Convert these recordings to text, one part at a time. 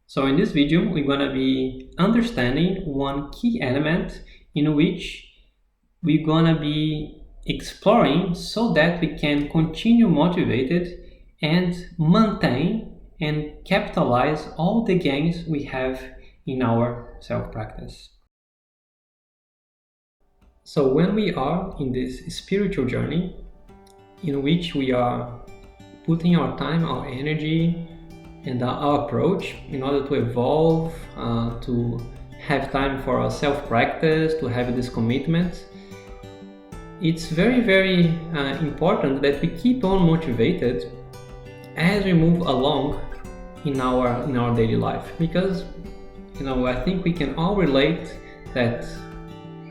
So in this video, we're going to be understanding one key element in which we're going to be exploring so that we can continue motivated and maintain and capitalize all the gains we have in our self-practice. So when we are in this spiritual journey in which we are putting our time, our energy, and our approach in order to evolve, to have time for our self-practice, to have this commitment, it's very important that we keep on motivated as we move along in our daily life, because I think we can all relate that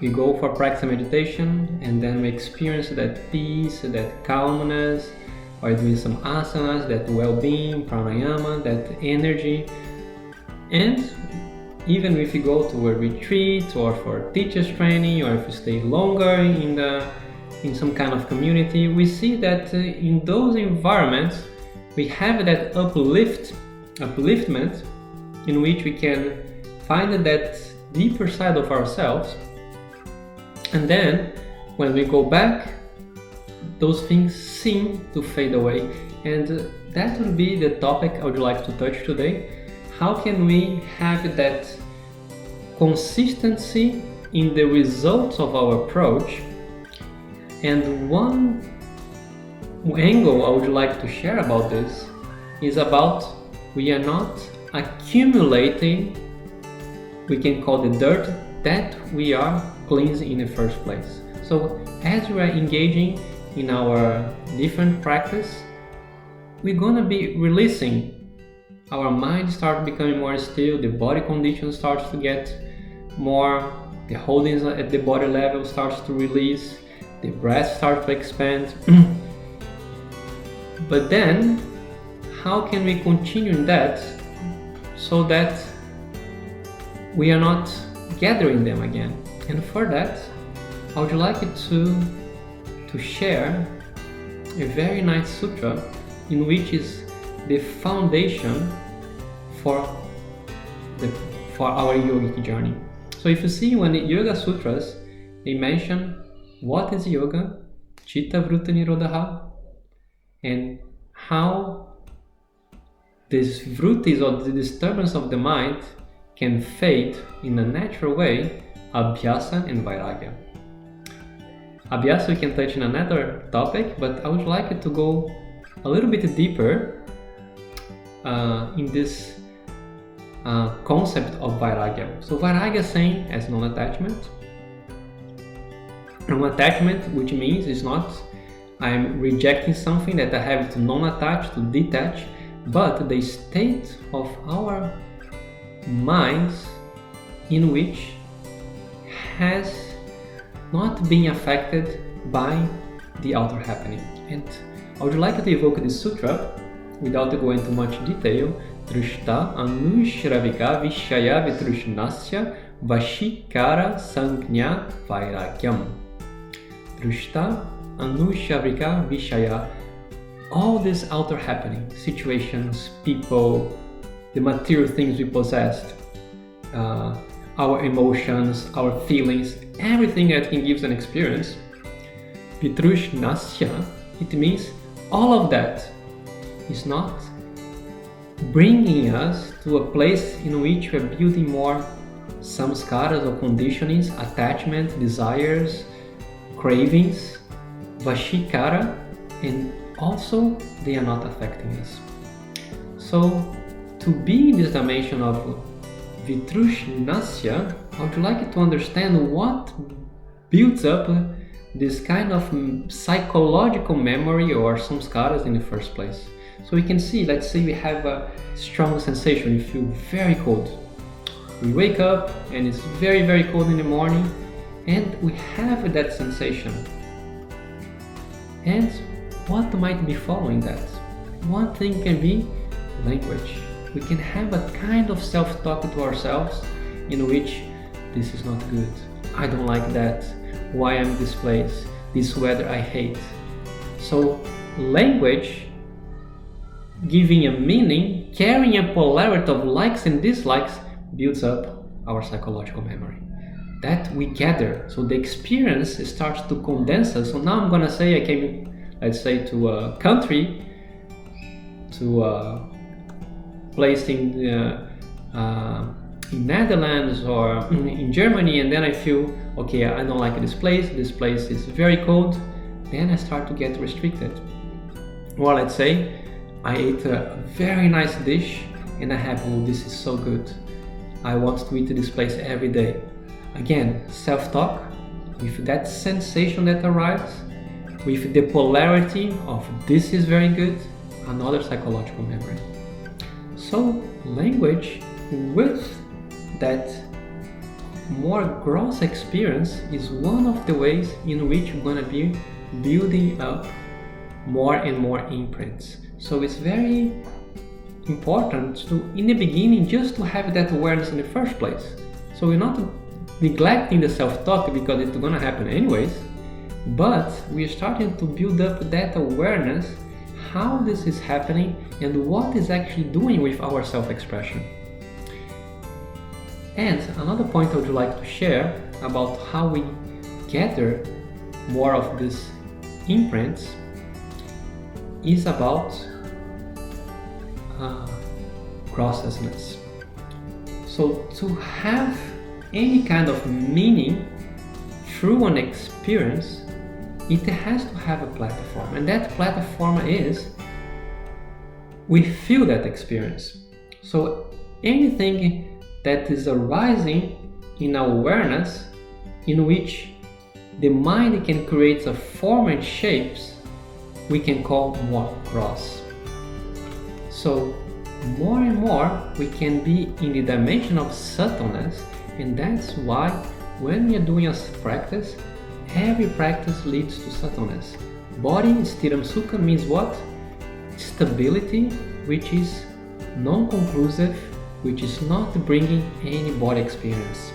we go for practice meditation and then we experience that peace, that calmness, or doing some asanas, that well-being, pranayama, that energy. And even if you go to a retreat or for teachers training, or if you stay longer in some kind of community, we see that in those environments we have that upliftment in which we can find that deeper side of ourselves. And then when we go back, those things seem to fade away. And that would be the topic I would like to touch today. How can we have that consistency in the results of our approach? And one angle I would like to share about this is about we are not accumulating, we can call the dirt that we are cleansing in the first place. So as we are engaging in our different practice, we're gonna be releasing. Our mind starts becoming more still, the body condition starts to get more, the holdings at the body level starts to release, the breath starts to expand. But then, how can we continue in that so that we are not gathering them again? And for that, I would like to share a very nice sutra in which is the foundation for our yogic journey. So if you see, when the Yoga Sutras, they mention what is yoga, Chitta Vritti Nirodha, and how these vrittis, or the disturbance of the mind, can fade in a natural way, Abhyasa and Vairagya. Abhyasa we can touch in another topic, but I would like to go a little bit deeper in this concept of Vairagya. So Vairagya saying as non-attachment. Non-attachment, which means it's not I'm rejecting something, that I have to non-attach, to detach, but the state of our minds in which has not being affected by the outer happening. And I would like to evoke this sutra without going into much detail. Drishta anushravika vishaya vitrushnasya vashikara sangnya vairagyam. Drishta anushravika vishaya. All this outer happening, situations, people, the material things we possessed, our emotions, our feelings, everything that can give us an experience. Vitrushnasya, it means all of that is not bringing us to a place in which we are building more samskaras or conditionings, attachment, desires, cravings, vashikara, and also they are not affecting us. So to be in this dimension of Vitrushnasya, I would like to understand what builds up this kind of psychological memory or samskaras in the first place. So we can see, let's say we have a strong sensation, we feel very cold. We wake up and it's very cold in the morning, and we have that sensation. And what might be following that? One thing can be language. We can have a kind of self-talk to ourselves in which this is not good, I don't like that, why I'm in this place, this weather I hate. So language giving a meaning, carrying a polarity of likes and dislikes builds up our psychological memory that we gather. So the experience starts to condense us. So now I'm gonna say I came, let's say, to a country, to a place in Netherlands or in Germany, and then I feel, okay, I don't like this place is very cold, then I start to get restricted. Or let's say I ate a very nice dish and I have, oh, this is so good, I want to eat this place every day. Again, self-talk, with that sensation that arrives, with the polarity of this is very good, another psychological memory. So language with that more gross experience is one of the ways in which we're going to be building up more and more imprints. So it's very important to, in the beginning, just to have that awareness in the first place. So we're not neglecting the self-talk because it's going to happen anyways, but we're starting to build up that awareness, how this is happening and what is actually doing with our self-expression. And another point I would like to share about how we gather more of these imprints is about processness. So to have any kind of meaning through an experience, it has to have a platform, and that platform is we feel that experience. So anything that is arising in our awareness, in which the mind can create a form and shapes, we can call more gross. So more and more we can be in the dimension of subtleness, and that's why when we are doing a practice, every practice leads to subtleness. Body Sthiram Sukha means what? Stability, which is non-conclusive, which is not bringing any body experience.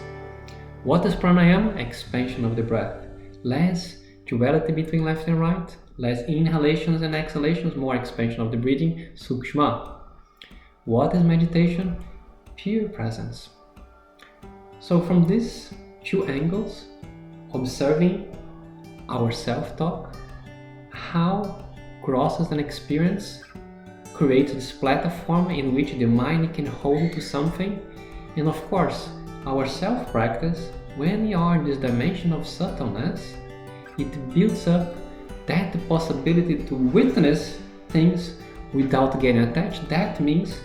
What is pranayama? Expansion of the breath. Less duality between left and right, less inhalations and exhalations, more expansion of the breathing, sukshma. What is meditation? Pure presence. So from these two angles, observing our self-talk, how gross as an experience creates this platform in which the mind can hold to something, and of course our self-practice, when we are in this dimension of subtleness, it builds up that possibility to witness things without getting attached. That means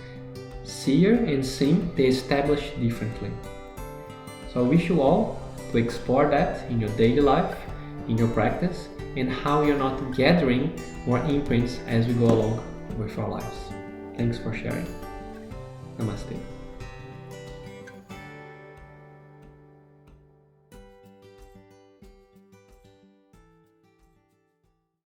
seer and seen, they establish differently. So I wish you all to explore that in your daily life, in your practice, and how you're not gathering more imprints as we go along with our lives. Thanks for sharing. Namaste.